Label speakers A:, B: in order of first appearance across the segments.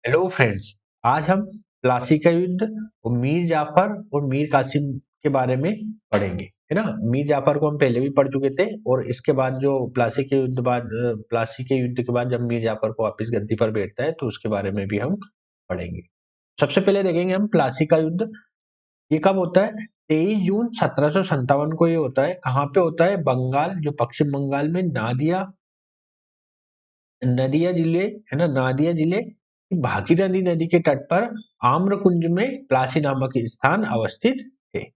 A: Hello friends. आज हम प्लासी का युद्ध और मीर जाफर और मीर कासिम के बारे में पढ़ेंगे, है ना। मीर जाफर को हम पहले भी पढ़ चुके थे और इसके बाद जो प्लासी के युद्ध के बाद जब मीर जाफर को वापस गद्दी पर बैठता है तो उसके बारे में भी हम पढ़ेंगे। सबसे पहले देखेंगे हम प्लासी का युद्ध। ये कब होता है? 23 जून 1757 को ये होता है। कहाँ पे होता है? बंगाल, जो पश्चिम बंगाल में नादिया नदिया जिले, है ना, नादिया जिले की भागीरथी नदी के तट पर आम्रकुंज में प्लासी नामक स्थान अवस्थित है।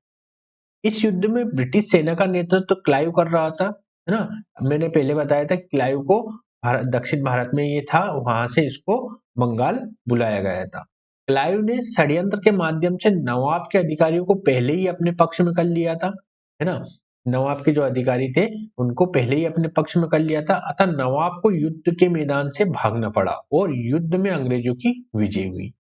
A: इस युद्ध में ब्रिटिश सेना का नेतृत्व तो क्लाइव कर रहा था, है ना। मैंने पहले बताया था कि क्लाइव को दक्षिण भारत में ये था, वहां से इसको बंगाल बुलाया गया था। क्लाइव ने षड्यंत्र के माध्यम से नवाब के अधिकारियों को पहले ही अपने पक्ष में कर लिया था, है ना। नवाब के जो अधिकारी थे उनको पहले ही अपने पक्ष में कर लिया था, अतः नवाब को युद्ध के मैदान से भागना पड़ा और युद्ध में अंग्रेजों की विजय हुई।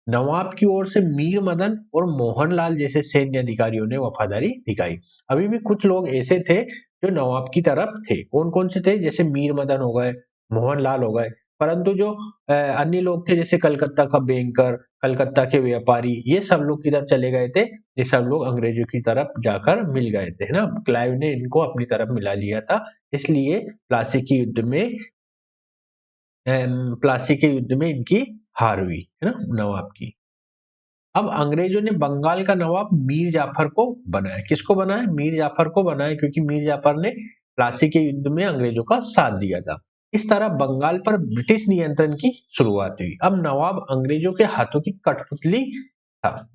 A: नवाब की ओर से मीर मदन और मोहनलाल जैसे सैन्य अधिकारियों ने वफादारी दिखाई। अभी भी कुछ लोग ऐसे थे जो नवाब की तरफ थे। कौन कौन से थे? जैसे मीर मदन हो गए, मोहनलाल हो गए। परंतु जो अन्य लोग थे जैसे कलकत्ता का बैंकर, कलकत्ता के व्यापारी, ये सब लोग किधर चले गए थे? ये सब लोग अंग्रेजों की तरफ जाकर मिल गए थे, है ना। क्लाइव ने इनको अपनी तरफ मिला लिया था, इसलिए प्लासी के युद्ध में इनकी हार हुई, है ना, नवाब की। अब अंग्रेजों ने बंगाल का नवाब मीर जाफर को बनाया। किसको बनाया? मीर जाफर को बनाया, क्योंकि मीर जाफर ने प्लासी के युद्ध में अंग्रेजों का साथ दिया था। इस तरह बंगाल पर ब्रिटिश नियंत्रण की शुरुआत हुई। अब नवाब अंग्रेजों के हाथों की कठपुतली था,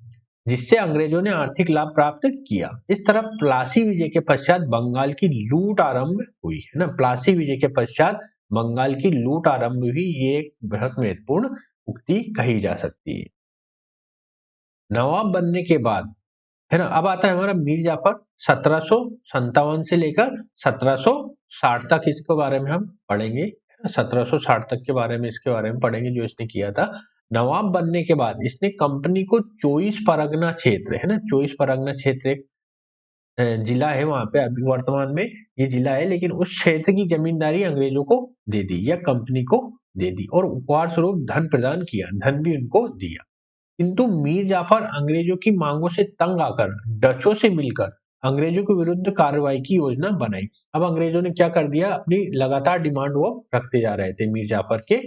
A: जिससे अंग्रेजों ने आर्थिक लाभ प्राप्त किया। इस तरह प्लासी विजय के पश्चात बंगाल की लूट आरंभ हुई, है ना। प्लासी विजय के पश्चात बंगाल की लूट आरंभ हुई, ये एक बहुत महत्वपूर्ण उक्ति कही जा सकती है। नवाब बनने के बाद, है ना, अब आता है हमारा मीर जाफर। 1757 से लेकर 1760 तक इसके बारे में हम पढ़ेंगे। 1760 तक के बारे में इसके बारे में पढ़ेंगे जो इसने किया था। नवाब बनने के बाद इसने कंपनी को 24 परगना क्षेत्र, है ना, 24 परगना क्षेत्र एक जिला है वहां पे, अभी वर्तमान में ये जिला है, लेकिन उस क्षेत्र की जमींदारी अंग्रेजों को दे दी या कंपनी को दे दी और उपहार स्वरूप धन प्रदान किया, धन भी उनको दिया। किंतु मीर जाफर अंग्रेजों की मांगों से तंग आकर डचों से मिलकर अंग्रेजों के विरुद्ध कार्रवाई की योजना बनाई। अब अंग्रेजों ने क्या कर दिया? अपनी लगातार डिमांड वो रखते जा रहे थे मीर जाफर के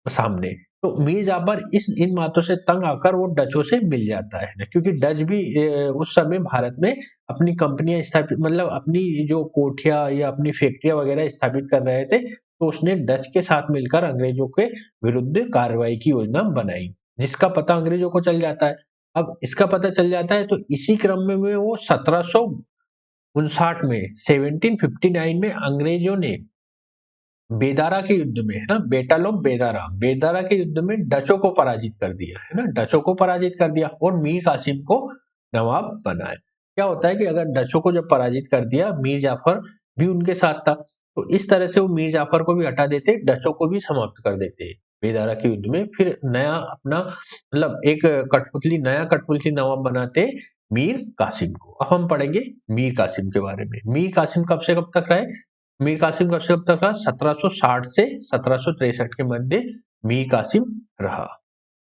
A: सामने। तो मीर जाफर इन बातों से तंग आकर वो डचों से मिल जाता है ना, क्योंकि डच भी उस समय भारत में अपनी कंपनियां स्थापित, मतलब अपनी जो कोठिया या अपनी फैक्ट्रियां वगैरह स्थापित कर रहे थे, तो उसने डच के साथ मिलकर अंग्रेजों के विरुद्ध कार्रवाई की योजना बनाई, जिसका पता अंग्रेजों को चल जाता है। अब इसका पता चल जाता है तो इसी क्रम में वो 1759 में 1759 में अंग्रेजों ने बेदारा के युद्ध में, है ना, बेटल ऑफ बेदारा, बेदारा के युद्ध में डचों को पराजित कर दिया, है ना, डचों को पराजित कर दिया और मीर कासिम को नवाब बनाया। क्या होता है कि अगर डचों को जब पराजित कर दिया, मीर जाफर भी उनके साथ था, तो इस तरह से वो मीर जाफर को भी हटा देते, डचों को भी समाप्त कर देते बेदारा के युद्ध में। फिर नया अपना, मतलब एक नया कठपुतली नवाब बनाते मीर कासिम को। अब हम पढ़ेंगे मीर कासिम के बारे में। मीर कासिम कब से कब तक रहे? मीर कासिम कब से कब तक रहा? 1760 से 1763 के मध्य मीर कासिम रहा।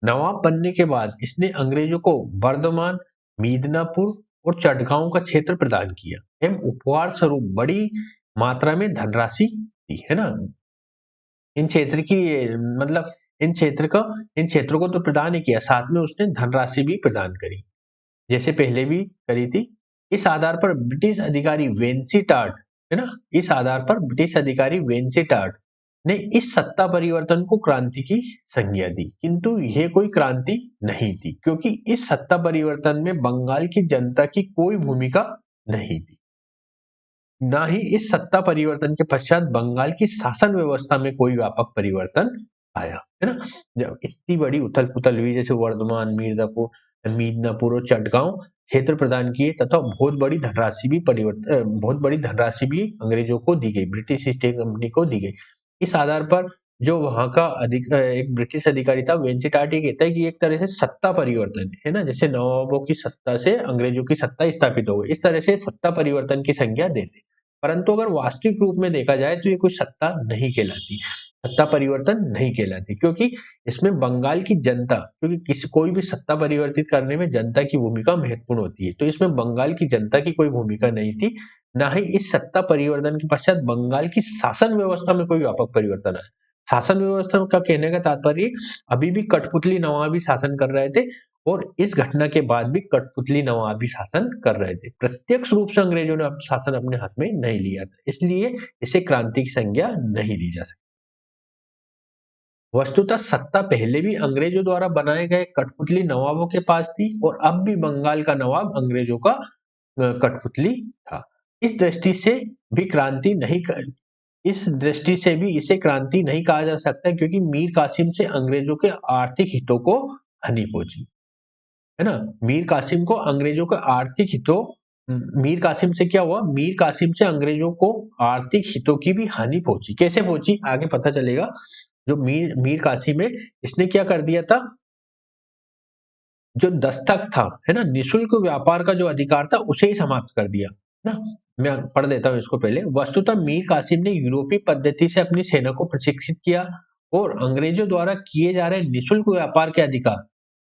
A: नवाब बनने के बाद इसने अंग्रेजों को बर्धमान, मिदनापुर और चटगांव का क्षेत्र प्रदान किया एवं उपहार स्वरूप बड़ी मात्रा में धनराशि दी, है ना। इन क्षेत्र की, मतलब इन क्षेत्रों को तो प्रदान ही किया, साथ में उसने धनराशि भी प्रदान करी, जैसे पहले भी करी थी। इस आधार पर ब्रिटिश अधिकारी वेंसीटार्ट, है ना, इस आधार पर ब्रिटिश अधिकारी वेंसीटार्ट ने इस सत्ता परिवर्तन को क्रांति की संज्ञा दी, किंतु यह कोई क्रांति नहीं थी, क्योंकि इस सत्ता परिवर्तन में बंगाल की जनता की कोई भूमिका नहीं थी। ना ही इस सत्ता परिवर्तन के पश्चात बंगाल की शासन व्यवस्था में कोई व्यापक परिवर्तन आया, है ना। जब इतनी बड़ी उथल पुथल हुई, जैसे वर्धमान, मिदनापुर और चटगांव क्षेत्र प्रदान किए तथा बहुत बड़ी धनराशि भी अंग्रेजों को दी गई, ब्रिटिश ईस्ट इंडिया कंपनी को दी गई। इस आधार पर जो वहां का एक ब्रिटिश अधिकारी था वेंसीटार्ट, ये कहता है कि एक तरह से सत्ता परिवर्तन, है ना, जैसे नवाबों की सत्ता से अंग्रेजों की सत्ता स्थापित हो गई, इस तरह से सत्ता परिवर्तन की संज्ञा देते। परंतु अगर वास्तविक रूप में देखा जाए तो ये कोई सत्ता नहीं कहलाती, सत्ता परिवर्तन नहीं कहलाती, क्योंकि इसमें बंगाल की जनता, क्योंकि किसी कोई भी सत्ता परिवर्तित करने में जनता की भूमिका महत्वपूर्ण होती है, तो इसमें बंगाल की जनता की कोई भूमिका नहीं थी, ना ही इस सत्ता परिवर्तन के पश्चात बंगाल की शासन व्यवस्था में कोई व्यापक परिवर्तन आया। शासन व्यवस्था का कहने का तात्पर्य अभी भी कठपुतली नवाबी शासन कर रहे थे और इस घटना के बाद भी कठपुतली नवाबी शासन कर रहे थे। प्रत्यक्ष रूप से अंग्रेजों ने शासन अपने हाथ में नहीं लिया था, इसलिए इसे क्रांति की संज्ञा नहीं दी जा सकती। वस्तुतः सत्ता पहले भी अंग्रेजों द्वारा बनाए गए कठपुतली नवाबों के पास थी और अब भी बंगाल का नवाब अंग्रेजों का कठपुतली था। इस दृष्टि से भी क्रांति नहीं इस दृष्टि से भी इसे क्रांति नहीं कहा जा सकता, क्योंकि मीर कासिम से अंग्रेजों के आर्थिक हितों को हानि पहुंची, है ना। मीर कासिम को अंग्रेजों के आर्थिक हितों मीर कासिम से क्या हुआ, मीर कासिम से अंग्रेजों को आर्थिक हितों की भी हानि पहुंची। कैसे पहुंची आगे पता चलेगा। जो मीर मीर कासिम है, इसने क्या कर दिया था, जो दस्तक था, है ना, निशुल्क व्यापार का जो अधिकार था उसे ही समाप्त कर दिया ना। मैं पढ़ देता हूँ इसको पहले। वस्तुतः मीर कासिम ने यूरोपीय पद्धति से अपनी सेना को प्रशिक्षित किया और अंग्रेजों द्वारा किए जा रहे निशुल्क व्यापार के अधिकार,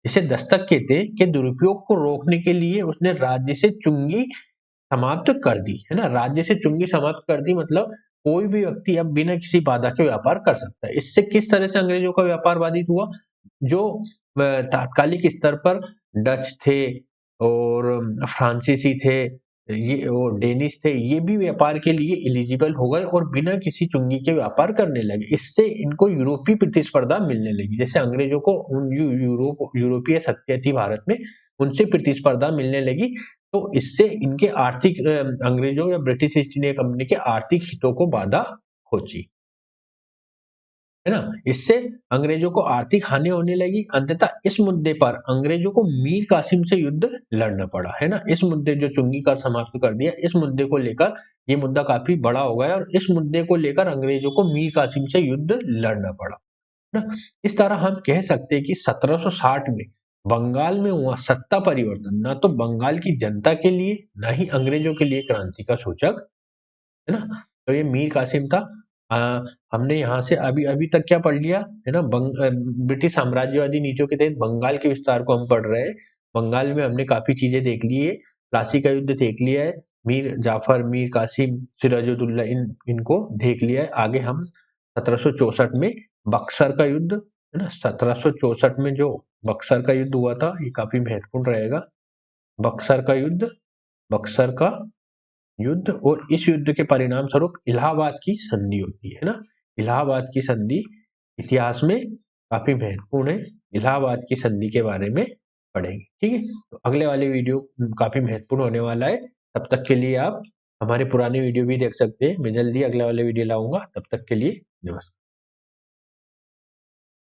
A: जिसे दस्तक कहते हैं, के दुरुपयोग को रोकने के लिए उसने राज्य से चुंगी समाप्त कर दी, है ना। राज्य से चुंगी समाप्त कर दी मतलब कोई भी व्यक्ति अब बिना किसी बाधा के व्यापार कर सकता है। इससे किस तरह से अंग्रेजों का व्यापार बाधित हुआ, जो तात्कालिक स्तर पर डच थे और फ्रांसीसी थे, ये और डेनिश थे, ये भी व्यापार के लिए एलिजिबल हो गए और बिना किसी चुंगी के व्यापार करने लगे। इससे इनको यूरोपीय प्रतिस्पर्धा मिलने लगी। जैसे अंग्रेजों को यूरोपीय शक्तियां थी भारत में, उनसे प्रतिस्पर्धा मिलने लगी, तो इससे इनके आर्थिक अंग्रेजों या ब्रिटिश ईस्ट इंडिया कंपनी के आर्थिक हितों को बाधा पहुंची, है ना। इससे अंग्रेजों को आर्थिक हानि होने लगी। अंततः इस मुद्दे पर अंग्रेजों को मीर कासिम से युद्ध लड़ना पड़ा, है ना। इस मुद्दे जो चुंगी कर समाप्त कर दिया, इस मुद्दे को लेकर ये मुद्दा काफी बड़ा हो गया और इस मुद्दे को लेकर अंग्रेजों को मीर कासिम से युद्ध लड़ना पड़ा ना। इस तरह हम कह सकते हैं कि 1760 में बंगाल में हुआ सत्ता परिवर्तन ना तो बंगाल की जनता के लिए ना ही अंग्रेजों के लिए क्रांति का सूचक, है ना। तो ये मीर कासिम था। अ, हमने यहाँ से अभी अभी तक क्या पढ़ लिया, है ना। ब्रिटिश साम्राज्यवादी नीतियों के तहत बंगाल के विस्तार को हम पढ़ रहे हैं। बंगाल में हमने काफी चीजें देख ली है। प्लासी का युद्ध देख लिया है, मीर जाफर, मीर कासिम, सिराजुद्दौला, इनको देख लिया है। आगे हम 1764 में बक्सर का युद्ध, है ना, 1764 में जो बक्सर का युद्ध हुआ था, ये काफी महत्वपूर्ण रहेगा। बक्सर का युद्ध, बक्सर का युद्ध, और इस युद्ध के परिणाम स्वरूप इलाहाबाद की संधि होती है ना। इलाहाबाद की संधि इतिहास में काफी महत्वपूर्ण है। इलाहाबाद की संधि के बारे में पढ़ेंगे, ठीक है। तो अगले वाले वीडियो काफी महत्वपूर्ण होने वाला है। तब तक के लिए आप हमारे पुराने वीडियो भी देख सकते हैं। मैं जल्दी अगले वाले वीडियो लाऊंगा। तब तक के लिए नमस्कार।